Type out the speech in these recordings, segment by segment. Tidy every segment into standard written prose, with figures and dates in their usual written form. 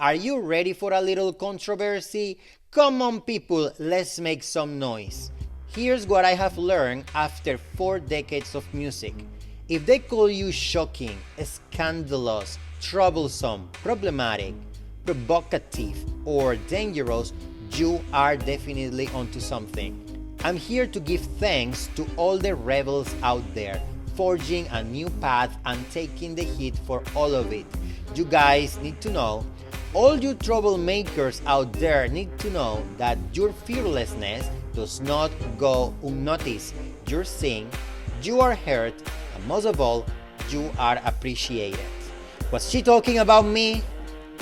Are you ready for a little controversy? Come on people, let's make some noise. Here's what I have learned after 4 decades of music. If they call you shocking, scandalous, troublesome, problematic, provocative, or dangerous, you are definitely onto something. I'm here to give thanks to all the rebels out there, forging a new path and taking the heat for all of it. You guys need to know, all you troublemakers out there need to know that your fearlessness does not go unnoticed. You're seen, you are heard, and most of all, you are appreciated. Was she talking about me?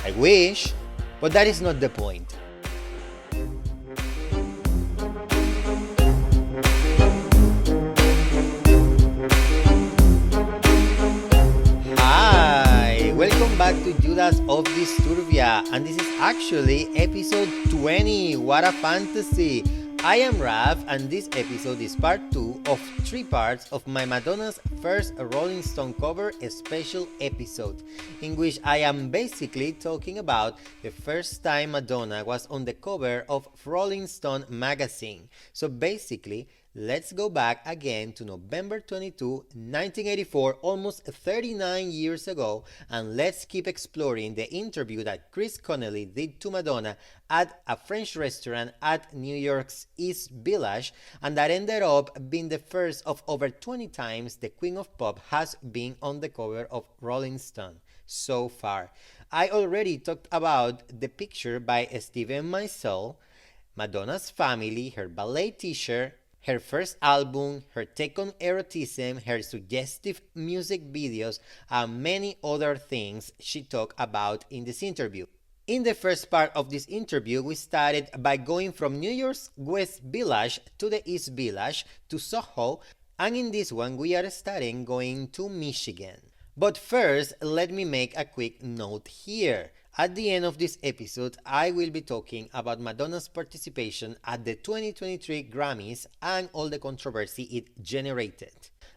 I wish, but that is not the point. Hi, welcome back to Judas Of Disturbia, and this is actually episode 20. What a fantasy! I am Raf, and this episode is part 2 of 3 parts of my Madonna's first Rolling Stone cover special episode, in which I am basically talking about the first time Madonna was on the cover of Rolling Stone magazine. So basically, let's go back again to November 22, 1984, almost 39 years ago, and let's keep exploring the interview that Chris Connelly did to Madonna at a French restaurant at New York's East Village, and that ended up being the first of over 20 times the Queen of Pop has been on the cover of Rolling Stone so far. I already talked about the picture by Steve and myself, Madonna's family, her ballet teacher, her first album, her take on eroticism, her suggestive music videos, and many other things she talked about in this interview. In the first part of this interview, we started by going from New York's West Village to the East Village to Soho, and in this one we are starting going to Michigan. But first, let me make a quick note here. At the end of this episode, I will be talking about Madonna's participation at the 2023 Grammys and all the controversy it generated.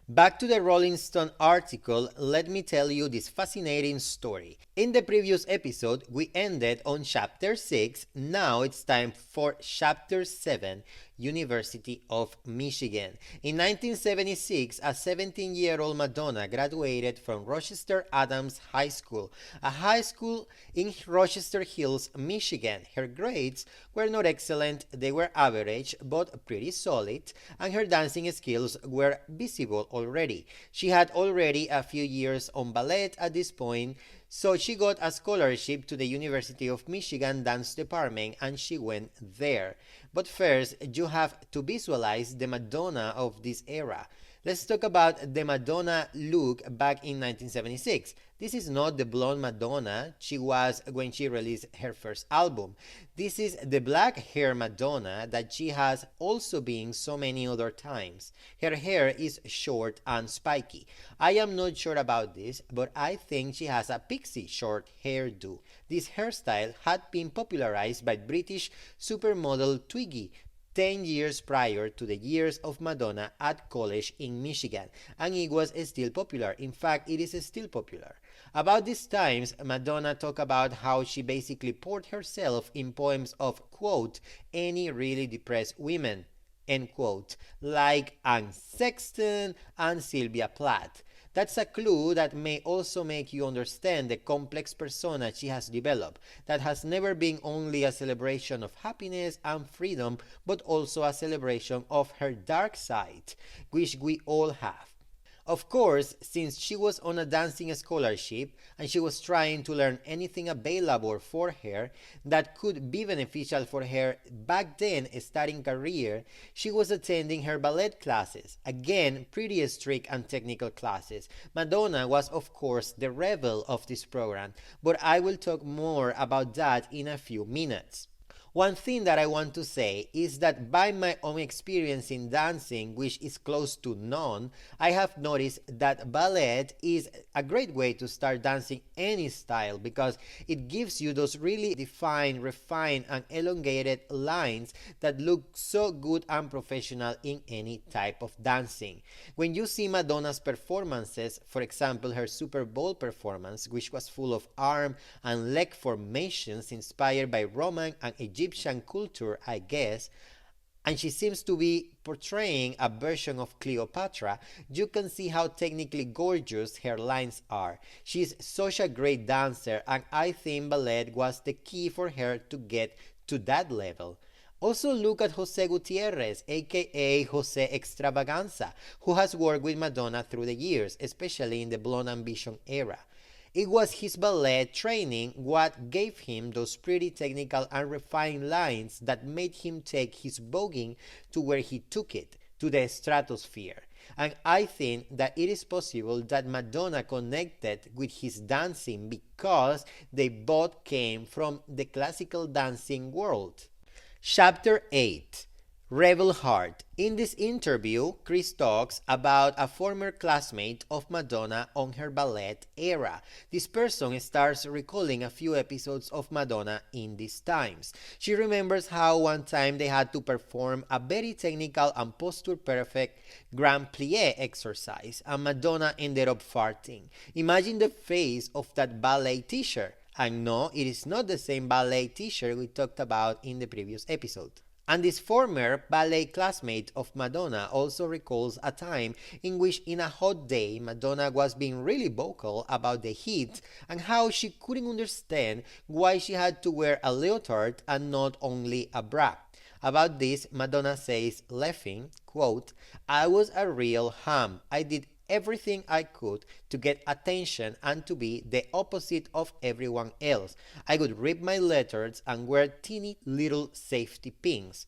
Back to the Rolling Stone article, let me tell you this fascinating story. In the previous episode, we ended on Chapter 6, now it's time for Chapter 7, University of Michigan. In 1976, a 17-year-old Madonna graduated from Rochester Adams High School, a high school in Rochester Hills, Michigan. Her grades were not excellent, they were average but pretty solid, and her dancing skills were visible already. She had already a few years on ballet at this point, so she got a scholarship to the University of Michigan Dance Department and she went there. But first, you have to visualize the Madonna of this era. Let's talk about the Madonna look back in 1976. This is not the blonde Madonna she was when she released her first album. This is the black hair Madonna that she has also been so many other times. Her hair is short and spiky. I am not sure about this, but I think she has a pixie short hairdo. This hairstyle had been popularized by British supermodel Twiggy 10 years prior to the years of Madonna at college in Michigan, and it was still popular. In fact, it is still popular. About these times, Madonna talked about how she basically poured herself in poems of, quote, any really depressed women, end quote, like Anne Sexton and Sylvia Plath. That's a clue that may also make you understand the complex persona she has developed, that has never been only a celebration of happiness and freedom, but also a celebration of her dark side, which we all have. Of course, since she was on a dancing scholarship and she was trying to learn anything available for her that could be beneficial for her back then starting career, she was attending her ballet classes. Again, pretty strict and technical classes. Madonna was of course the rebel of this program, but I will talk more about that in a few minutes. One thing that I want to say is that by my own experience in dancing, which is close to none, I have noticed that ballet is a great way to start dancing any style because it gives you those really defined, refined, and elongated lines that look so good and professional in any type of dancing. When you see Madonna's performances, for example, her Super Bowl performance, which was full of arm and leg formations inspired by Roman and Egyptian culture, I guess, and she seems to be portraying a version of Cleopatra, you can see how technically gorgeous her lines are. She's such a great dancer, and I think ballet was the key for her to get to that level. Also look at Jose Gutierrez, aka Jose Extravaganza, who has worked with Madonna through the years, especially in the Blonde Ambition era. It was his ballet training what gave him those pretty technical and refined lines that made him take his voguing to where he took it, to the stratosphere. And I think that it is possible that Madonna connected with his dancing because they both came from the classical dancing world. Chapter 8. Rebel Heart. In this interview, Chris talks about a former classmate of Madonna on her ballet era. This person starts recalling a few episodes of Madonna in these times. She remembers how one time they had to perform a very technical and posture perfect Grand Plie exercise, and Madonna ended up farting. Imagine the face of that ballet teacher. And no, it is not the same ballet teacher we talked about in the previous episode. And this former ballet classmate of Madonna also recalls a time in which in a hot day Madonna was being really vocal about the heat and how she couldn't understand why she had to wear a leotard and not only a bra. About this, Madonna says, laughing, quote, "I was a real ham. I did everything I could to get attention and to be the opposite of everyone else. I would rip my leotards and wear teeny little safety pins.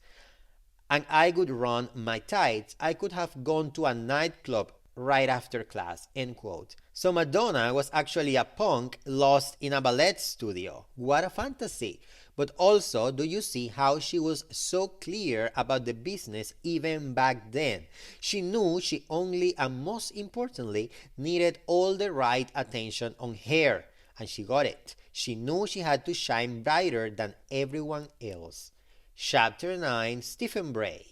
And I would run my tights. I could have gone to a nightclub right after class," end quote. So Madonna was actually a punk lost in a ballet studio. What a fantasy! But also, do you see how she was so clear about the business even back then? She knew she only and most importantly needed all the right attention on her, and she got it. She knew she had to shine brighter than everyone else. Chapter 9. Steve Bray.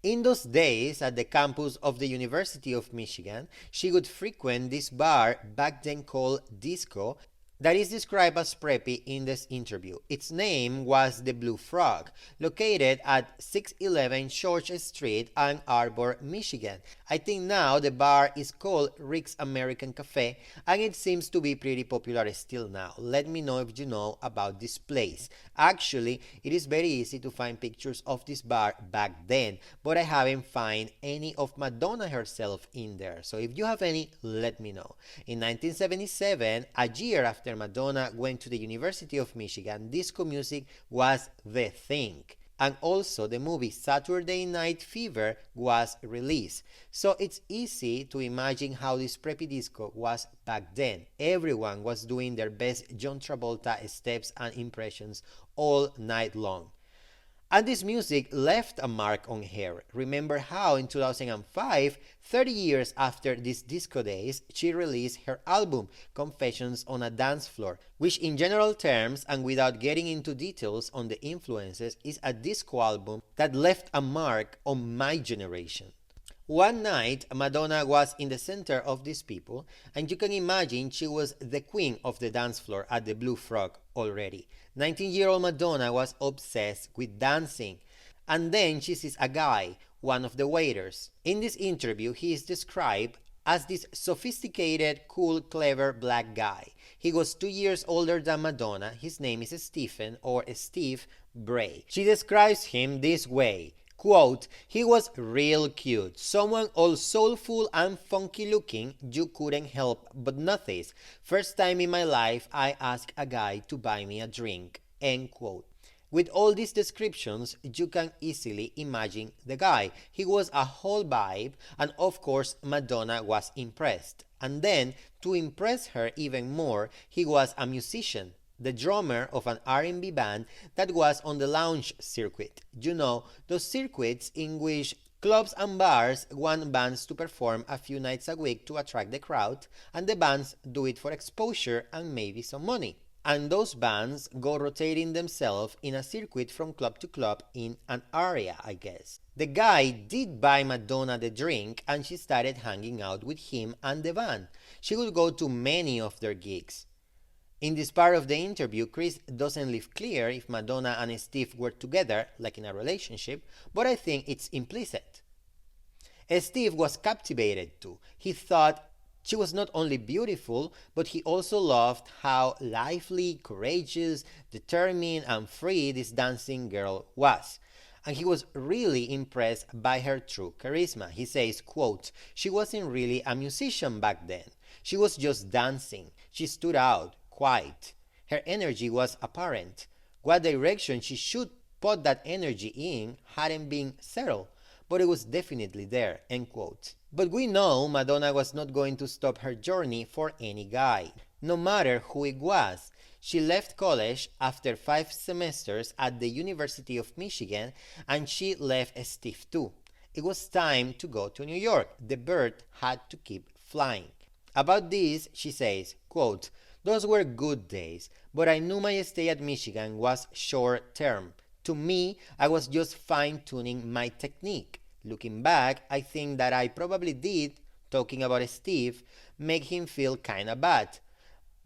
In those days, at the campus of the University of Michigan, she would frequent this bar back then called Disco, that is described as preppy in this interview. Its name was the Blue Frogge, located at 611 Church Street, Ann Arbor, Michigan. I think now the bar is called Rick's American Cafe, and it seems to be pretty popular still now. Let me know if you know about this place. Actually, it is very easy to find pictures of this bar back then, but I haven't found any of Madonna herself in there. So if you have any, let me know. In 1977, a year after Madonna went to the University of Michigan, disco music was the thing. And also the movie Saturday Night Fever was released. So it's easy to imagine how this preppy disco was back then. Everyone was doing their best John Travolta steps and impressions all night long. And this music left a mark on her. Remember how in 2005, 30 years after these disco days, she released her album, Confessions on a Dance Floor, which in general terms and without getting into details on the influences is a disco album that left a mark on my generation. One night, Madonna was in the center of these people, and you can imagine she was the queen of the dance floor at the Blue Frogge already. 19-year-old Madonna was obsessed with dancing. And then she sees a guy, one of the waiters. In this interview, he is described as this sophisticated, cool, clever black guy. He was 2 years older than Madonna. His name is Stephen or Steve Bray. She describes him this way. Quote, "He was real cute, someone all soulful and funky looking, you couldn't help but notice. First time in my life I asked a guy to buy me a drink," end quote. With all these descriptions, you can easily imagine the guy. He was a whole vibe, and of course Madonna was impressed. And then, to impress her even more, he was a musician. the drummer of an R&B band that was on the lounge circuit. You know, those circuits in which clubs and bars want bands to perform a few nights a week to attract the crowd, and the bands do it for exposure and maybe some money. And those bands go rotating themselves in a circuit from club to club in an area, I guess. The guy did buy Madonna the drink and she started hanging out with him and the band. She would go to many of their gigs. In this part of the interview, Chris doesn't leave clear if Madonna and Steve were together, like in a relationship, but I think it's implicit. Steve was captivated too. He thought she was not only beautiful, but he also loved how lively, courageous, determined, and free this dancing girl was. And he was really impressed by her true charisma. He says, quote, "She wasn't really a musician back then. She was just dancing. She stood out, quiet. Her energy was apparent. What direction she should put that energy in hadn't been settled, but it was definitely there," end quote. But we know Madonna was not going to stop her journey for any guy, no matter who it was. She left college after 5 semesters at the University of Michigan, and she left Steve too. It was time to go to New York. The bird had to keep flying. About this, she says, quote, "Those were good days, but I knew my stay at Michigan was short term. To me, I was just fine-tuning my technique. Looking back, I think that I probably did, talking about Steve, make him feel kinda bad.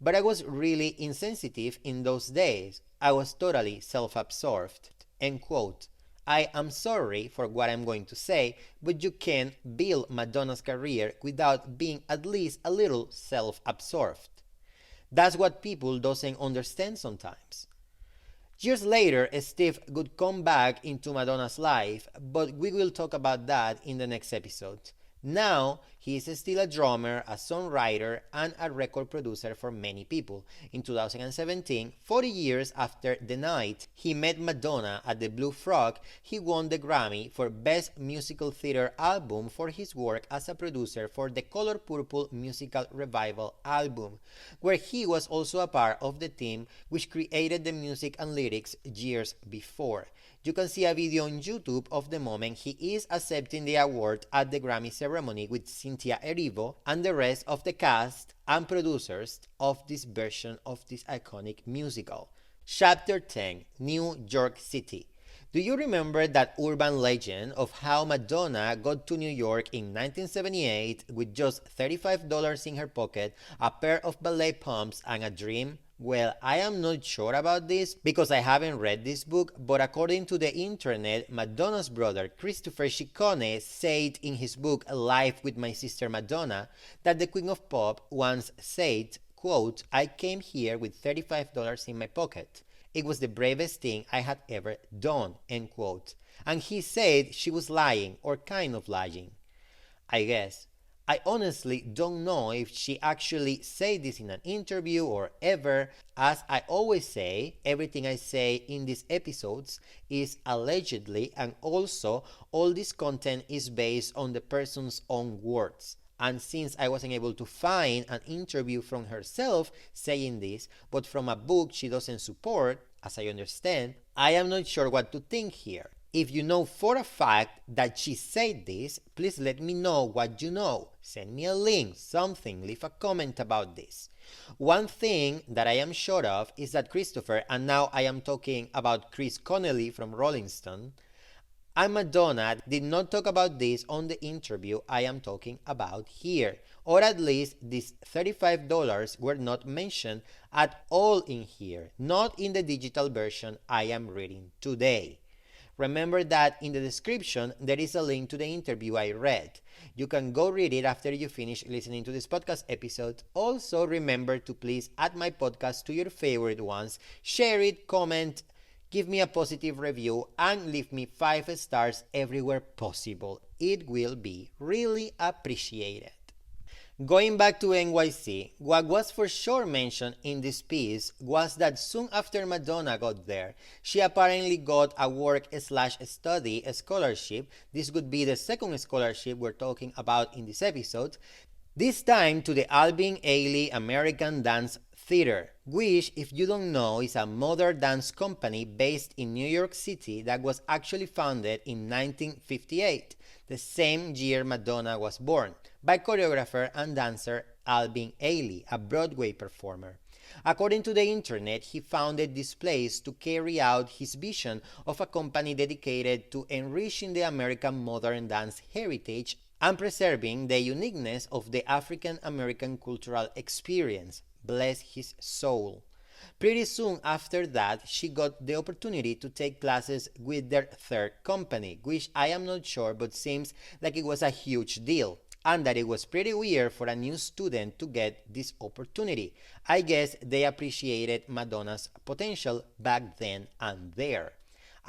But I was really insensitive in those days. I was totally self-absorbed." End quote. I am sorry for what I'm going to say, but you can't build Madonna's career without being at least a little self-absorbed. That's what people doesn't understand sometimes. Years later, Steve would come back into Madonna's life, but we will talk about that in the next episode. Now, he is still a drummer, a songwriter, and a record producer for many people. In 2017, 40 years after the night he met Madonna at the Blue Frogge, he won the Grammy for Best Musical Theater Album for his work as a producer for the Color Purple musical revival album, where he was also a part of the team which created the music and lyrics years before. You can see a video on YouTube of the moment he is accepting the award at the Grammy ceremony with Cynthia Erivo and the rest of the cast and producers of this version of this iconic musical. Chapter 10, New York City. Do you remember that urban legend of how Madonna got to New York in 1978 with just $35 in her pocket, a pair of ballet pumps, and a dream? Well, I am not sure about this because I haven't read this book, but according to the internet, Madonna's brother Christopher Ciccone said in his book Life with My Sister Madonna that the Queen of Pop once said, quote, "I came here with $35 in my pocket. It was the bravest thing I had ever done," end quote. And he said she was lying, or kind of lying, I guess. I honestly don't know if she actually said this in an interview or ever. As I always say, everything I say in these episodes is allegedly, and also all this content is based on the person's own words. And since I wasn't able to find an interview from herself saying this, but from a book she doesn't support, as I understand, I am not sure what to think here. If you know for a fact that she said this, please let me know what you know. Send me a link, something, leave a comment about this. One thing that I am sure of is that Christopher, and now I am talking about Chris Connelly from Rolling Stone, and Madonna did not talk about this on the interview I am talking about here. Or at least these $35 were not mentioned at all in here, not in the digital version I am reading today. Remember that in the description there is a link to the interview I read. You can go read it after you finish listening to this podcast episode. Also remember to please add my podcast to your favorite ones, share it, comment, give me a positive review, and leave me 5 stars everywhere possible. It will be really appreciated. Going back to NYC, what was for sure mentioned in this piece was that soon after Madonna got there, she apparently got a work/study scholarship. This would be the second scholarship we're talking about in this episode. This time to the Alvin Ailey American Dance Theater, which, if you don't know, is a modern dance company based in New York City that was actually founded in 1958, the same year Madonna was born, by choreographer and dancer Alvin Ailey, a Broadway performer. According to the internet, he founded this place to carry out his vision of a company dedicated to enriching the American modern dance heritage and preserving the uniqueness of the African American cultural experience. Bless his soul. Pretty soon after that, she got the opportunity to take classes with their third company, which I am not sure, but seems like it was a huge deal, and that it was pretty weird for a new student to get this opportunity. I guess they appreciated Madonna's potential back then and there.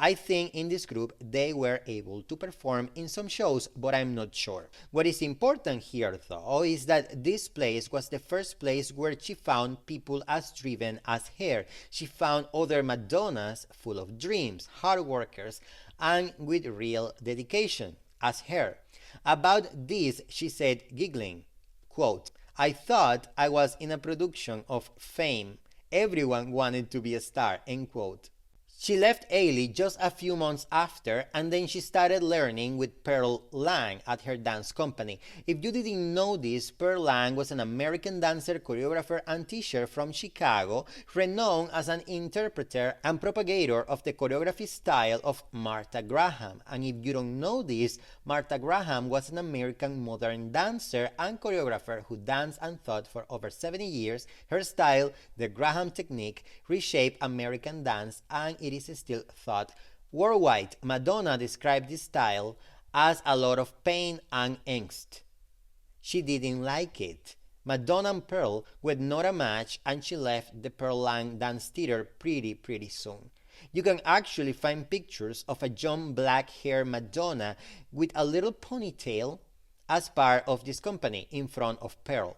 I think in this group they were able to perform in some shows, but I'm not sure. What is important here though is that this place was the first place where she found people as driven as her. She found other Madonnas full of dreams, hard workers, and with real dedication, as her. About this she said, giggling, quote, "I thought I was in a production of Fame. Everyone wanted to be a star," end quote. She left Ailey just a few months after, and then she started learning with Pearl Lang at her dance company. If you didn't know this, Pearl Lang was an American dancer, choreographer, and teacher from Chicago, renowned as an interpreter and propagator of the choreography style of Martha Graham. And if you don't know this, Martha Graham was an American modern dancer and choreographer who danced and taught for over 70 years. Her style, the Graham technique, reshaped American dance, and it is still thought worldwide. Madonna described this style as a lot of pain and angst. She didn't like it. Madonna and Pearl were not a match, and she left the Pearl Lang Dance Theater pretty soon. You can actually find pictures of a young black-haired Madonna with a little ponytail as part of this company in front of Pearl.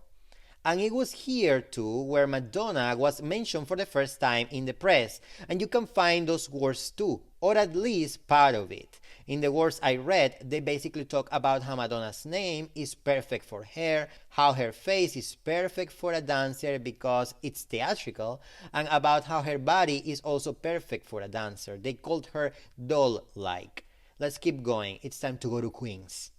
And it was here too where Madonna was mentioned for the first time in the press, and you can find those words too, or at least part of it. In the words I read, they basically talk about how Madonna's name is perfect for her, how her face is perfect for a dancer because it's theatrical, and about how her body is also perfect for a dancer. They called her doll-like. Let's keep going. It's time to go to Queens.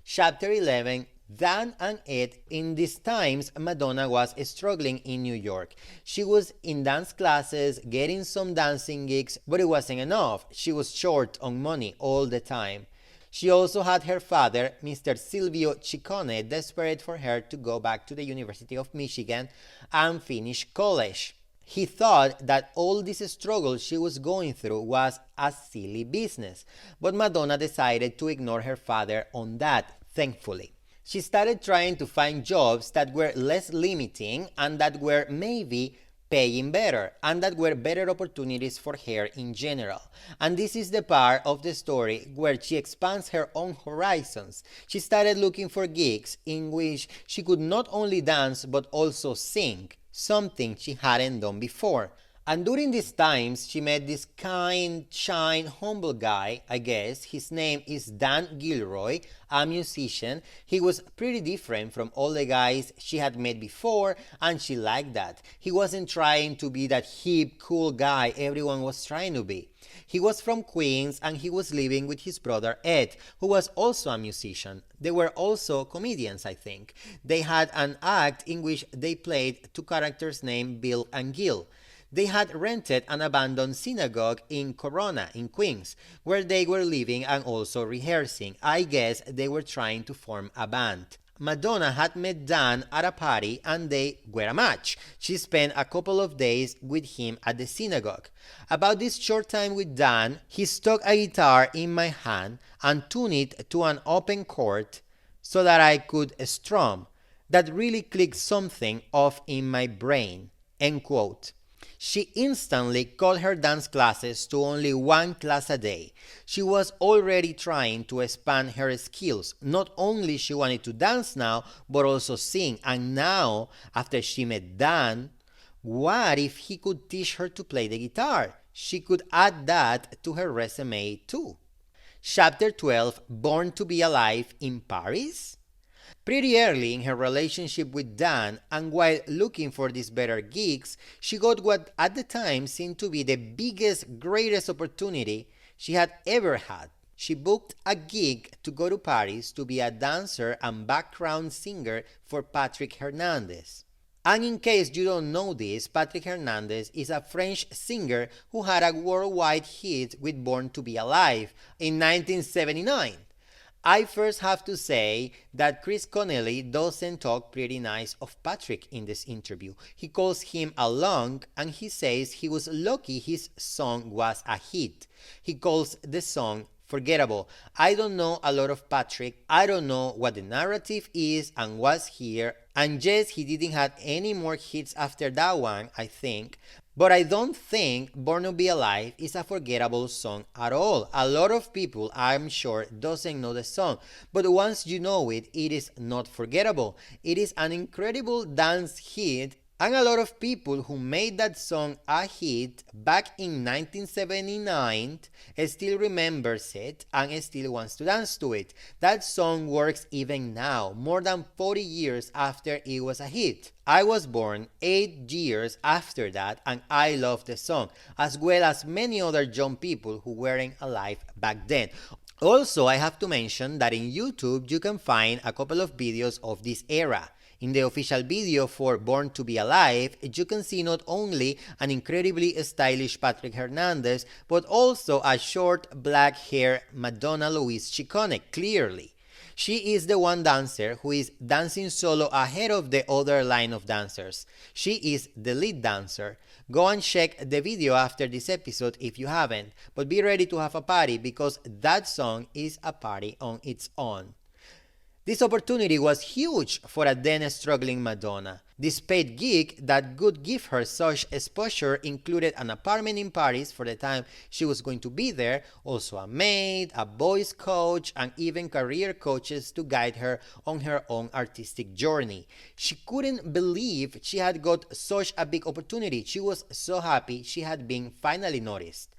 Chapter 11, Dan and Ed. In these times, Madonna was struggling in New York. She was in dance classes, getting some dancing gigs, but it wasn't enough. She was short on money all the time. She also had her father, Mr. Silvio Ciccone, desperate for her to go back to the University of Michigan and finish college. He thought that all this struggle she was going through was a silly business, but Madonna decided to ignore her father on that, thankfully. She started trying to find jobs that were less limiting and that were maybe paying better, and that were better opportunities for her in general. And this is the part of the story where she expands her own horizons. She started looking for gigs in which she could not only dance but also sing, something she hadn't done before. And during these times, she met this kind, shy, humble guy, I guess. His name is Dan Gilroy, a musician. He was pretty different from all the guys she had met before, and she liked that. He wasn't trying to be that hip, cool guy everyone was trying to be. He was from Queens, and he was living with his brother Ed, who was also a musician. They were also comedians, I think. They had an act in which they played two characters named Bill and Gil. They had rented an abandoned synagogue in Corona, in Queens, where they were living and also rehearsing. I guess they were trying to form a band. Madonna had met Dan at a party and they were a match. She spent a couple of days with him at the synagogue. About this short time with Dan, he stuck a guitar in my hand and tuned it to an open chord so that I could strum. That really clicked something off in my brain. End quote. She instantly cut her dance classes to only one class a day. She was already trying to expand her skills. Not only she wanted to dance now, but also sing. And now, after she met Dan, what if he could teach her to play the guitar? She could add that to her resume too. Chapter 12, Born to be Alive in Paris? Pretty early in her relationship with Dan, and while looking for these better gigs, she got what at the time seemed to be the biggest, greatest opportunity she had ever had. She booked a gig to go to Paris to be a dancer and background singer for Patrick Hernandez. And in case you don't know this, Patrick Hernandez is a French singer who had a worldwide hit with Born to Be Alive in 1979. I first have to say that Chris Connelly doesn't talk pretty nice of Patrick in this interview. He calls him a lunk and he says he was lucky his song was a hit. He calls the song forgettable. I don't know a lot of Patrick. I don't know what the narrative is and what's here. And yes, he didn't have any more hits after that one, I think. But I don't think Born to Be Alive is a forgettable song at all. A lot of people, I'm sure, doesn't know the song. But once you know it, it is not forgettable. It is an incredible dance hit. And a lot of people who made that song a hit back in 1979 still remembers it and still wants to dance to it. That song works even now, more than 40 years after it was a hit. I was born 8 years after that and I love the song, as well as many other young people who weren't alive back then. Also, I have to mention that in YouTube you can find a couple of videos of this era. In the official video for Born to Be Alive, you can see not only an incredibly stylish Patrick Hernandez, but also a short black hair Madonna Louise Ciccone, clearly. She is the one dancer who is dancing solo ahead of the other line of dancers. She is the lead dancer. Go and check the video after this episode if you haven't, but be ready to have a party because that song is a party on its own. This opportunity was huge for a then struggling Madonna. This paid gig that could give her such exposure included an apartment in Paris for the time she was going to be there, also a maid, a voice coach, and even career coaches to guide her on her own artistic journey. She couldn't believe she had got such a big opportunity. She was so happy she had been finally noticed.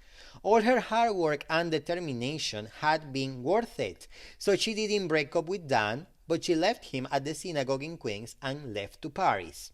All her hard work and determination had been worth it, so she didn't break up with Dan, but she left him at the synagogue in Queens and left to Paris.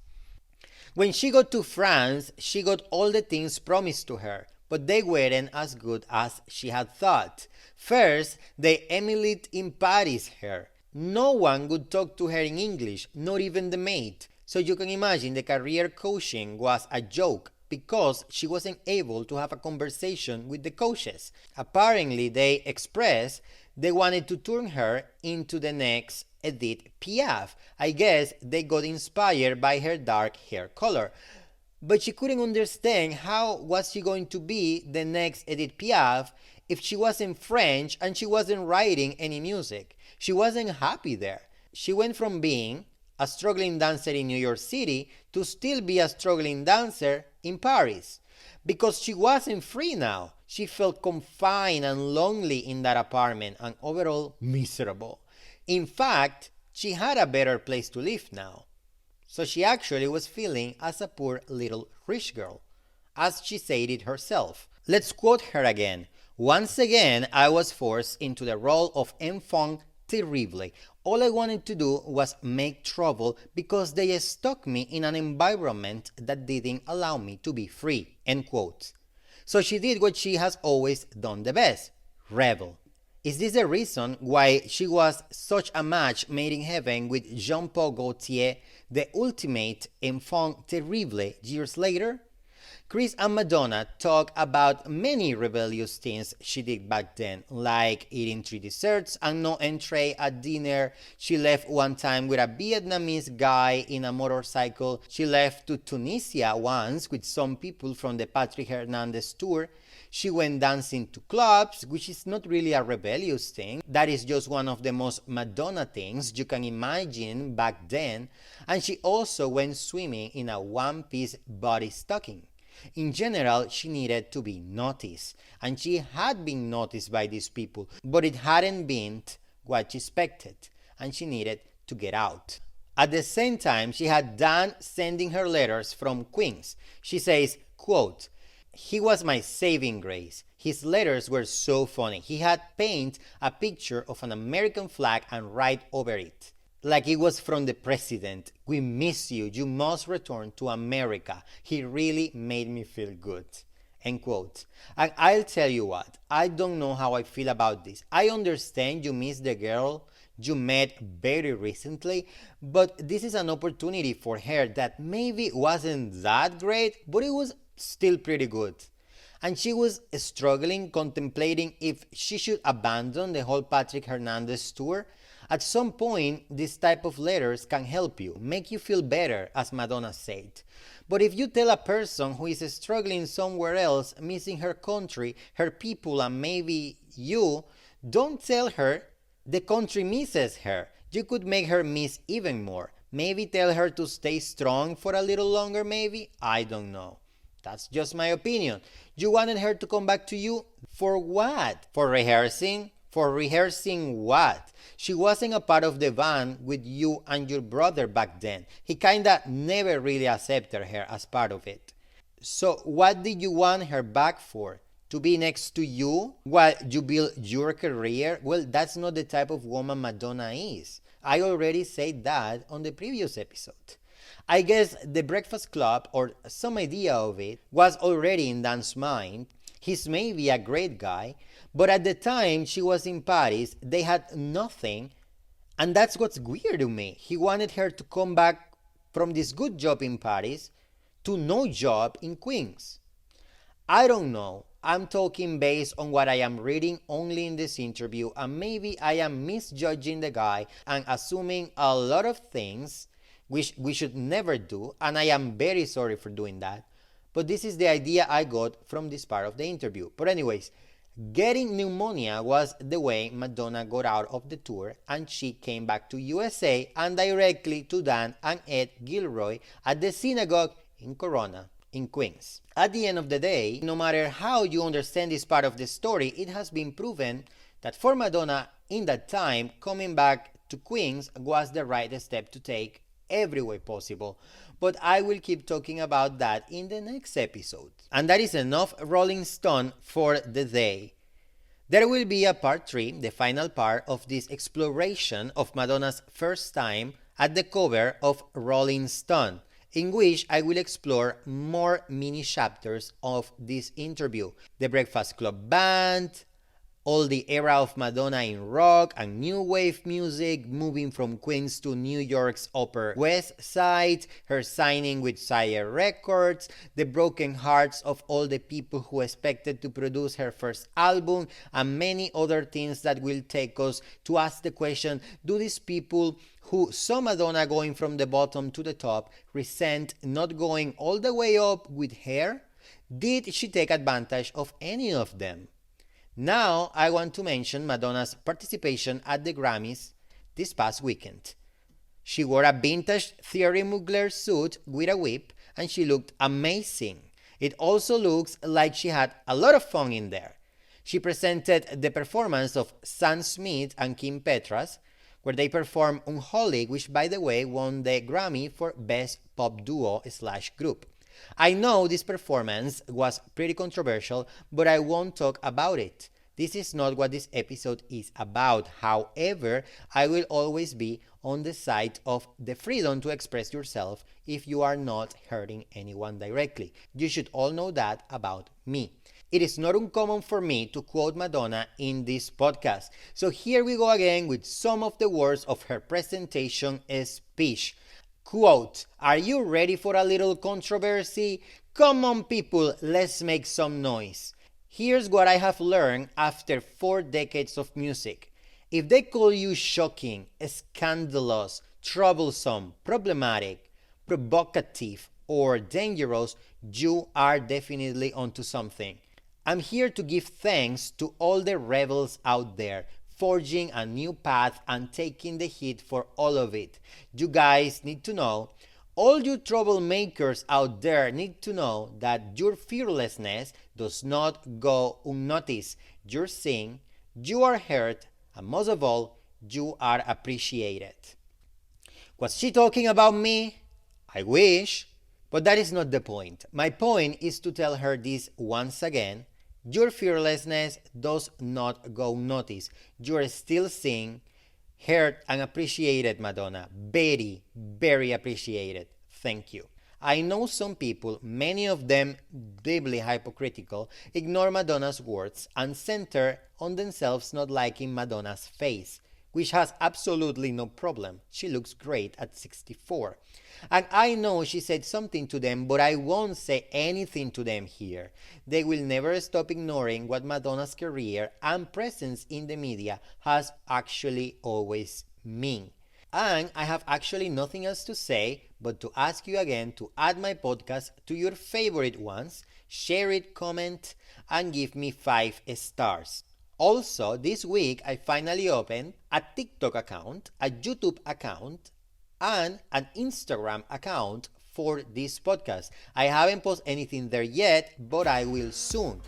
When she got to France, she got all the things promised to her, but they weren't as good as she had thought. First, they emulated in Paris her. No one would talk to her in English, not even the maid. So you can imagine the career coaching was a joke, because she wasn't able to have a conversation with the coaches. Apparently, they expressed they wanted to turn her into the next Edith Piaf. I guess they got inspired by her dark hair color. But she couldn't understand how was she going to be the next Edith Piaf if she wasn't French and she wasn't writing any music. She wasn't happy there. She went from being a struggling dancer in New York City to still be a struggling dancer in Paris. Because she wasn't free now. She felt confined and lonely in that apartment and overall miserable. In fact, she had a better place to live now. So she actually was feeling as a poor little rich girl, as she said it herself. Let's quote her again. Once again, I was forced into the role of enfant terrible. All I wanted to do was make trouble because they stuck me in an environment that didn't allow me to be free. End quote. So she did what she has always done the best, rebel. Is this the reason why she was such a match made in heaven with Jean-Paul Gaultier, the ultimate enfant terrible, years later? Chris and Madonna talk about many rebellious things she did back then, like eating 3 desserts and no entree at dinner. She left one time with a Vietnamese guy in a motorcycle. She left to Tunisia once with some people from the Patrick Hernandez Tour. She went dancing to clubs, which is not really a rebellious thing. That is just one of the most Madonna things you can imagine back then. And she also went swimming in a one-piece body stocking. In general, she needed to be noticed, and she had been noticed by these people, but it hadn't been what she expected, and she needed to get out. At the same time, she had Dan sending her letters from Queens. She says, quote, "He was my saving grace. His letters were so funny. He had painted a picture of an American flag and write over it, like it was from the president. "We miss you. You must return to America. He really made me feel good." End quote. And I'll tell you what, I don't know how I feel about this. I understand you miss the girl you met very recently, but this is an opportunity for her that maybe wasn't that great, but it was still pretty good. And she was struggling, contemplating if she should abandon the whole Patrick Hernandez tour. At some point, this type of letters can help you, make you feel better, as Madonna said. But if you tell a person who is struggling somewhere else, missing her country, her people, and maybe you, don't tell her the country misses her. You could make her miss even more. Maybe tell her to stay strong for a little longer, maybe? I don't know. That's just my opinion. You wanted her to come back to you? For what? For rehearsing? For rehearsing what? She wasn't a part of the band with you and your brother back then. He kinda never really accepted her as part of it. So what did you want her back for? To be next to you while you build your career? Well, that's not the type of woman Madonna is. I already said that on the previous episode. I guess the Breakfast Club, or some idea of it, was already in Dan's mind. He's maybe a great guy, but at the time she was in Paris, they had nothing, and that's what's weird to me. He wanted her to come back from this good job in Paris to no job in Queens. I don't know. I'm talking based on what I am reading only in this interview, and maybe I am misjudging the guy and assuming a lot of things which we should never do, and I am very sorry for doing that. But this is the idea I got from this part of the interview. But anyways, getting pneumonia was the way Madonna got out of the tour, and she came back to USA and directly to Dan and Ed Gilroy at the synagogue in Corona, in Queens. At the end of the day, no matter how you understand this part of the story, it has been proven that for Madonna in that time, coming back to Queens was the right step to take every way possible. But I will keep talking about that in the next episode. And that is enough Rolling Stone for the day. There will be a part 3, the final part of this exploration of Madonna's first time at the cover of Rolling Stone, in which I will explore more mini chapters of this interview. The Breakfast Club band, all the era of Madonna in rock and new wave music, moving from Queens to New York's Upper West Side, her signing with Sire Records, the broken hearts of all the people who expected to produce her first album, and many other things that will take us to ask the question, do these people who saw Madonna going from the bottom to the top resent not going all the way up with her? Did she take advantage of any of them? Now I want to mention Madonna's participation at the Grammys this past weekend. She wore a vintage Thierry Mugler suit with a whip, and she looked amazing. It also looks like she had a lot of fun in there. She presented the performance of Sam Smith and Kim Petras, where they performed Unholy, which by the way won the Grammy for Best Pop Duo/Group. I know this performance was pretty controversial, but I won't talk about it. This is not what this episode is about. However, I will always be on the side of the freedom to express yourself if you are not hurting anyone directly. You should all know that about me. It is not uncommon for me to quote Madonna in this podcast. So here we go again with some of the words of her presentation speech. Quote, "Are you ready for a little controversy? Come on people, let's make some noise. Here's what I have learned after 4 decades of music. If they call you shocking, scandalous, troublesome, problematic, provocative, or dangerous, you are definitely onto something. I'm here to give thanks to all the rebels out there, forging a new path and taking the heat for all of it. You guys need to know, all you troublemakers out there need to know that your fearlessness does not go unnoticed. You're seen, you are heard, and most of all, you are appreciated." Was she talking about me? I wish, but that is not the point. My point is to tell her this once again. Your fearlessness does not go unnoticed. You are still seen, Heard and appreciated, Madonna. Very, very appreciated. Thank you. I know some people, many of them deeply hypocritical, ignore Madonna's words and center on themselves not liking Madonna's face, which has absolutely no problem. She looks great at 64. And I know she said something to them, but I won't say anything to them here. They will never stop ignoring what Madonna's career and presence in the media has actually always mean. And I have actually nothing else to say but to ask you again to add my podcast to your favorite ones, share it, comment, and give me 5 stars. Also, this week I finally opened a TikTok account, a YouTube account, and an Instagram account for this podcast. I haven't posted anything there yet, but I will soon.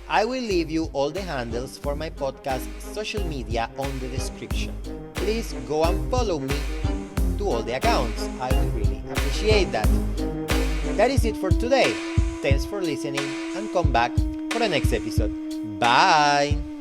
I will leave you all the handles for my podcast social media on the description. Please go and follow me to all the accounts. I will really appreciate that. That is it for today. Thanks for listening and come back for the next episode. Bye!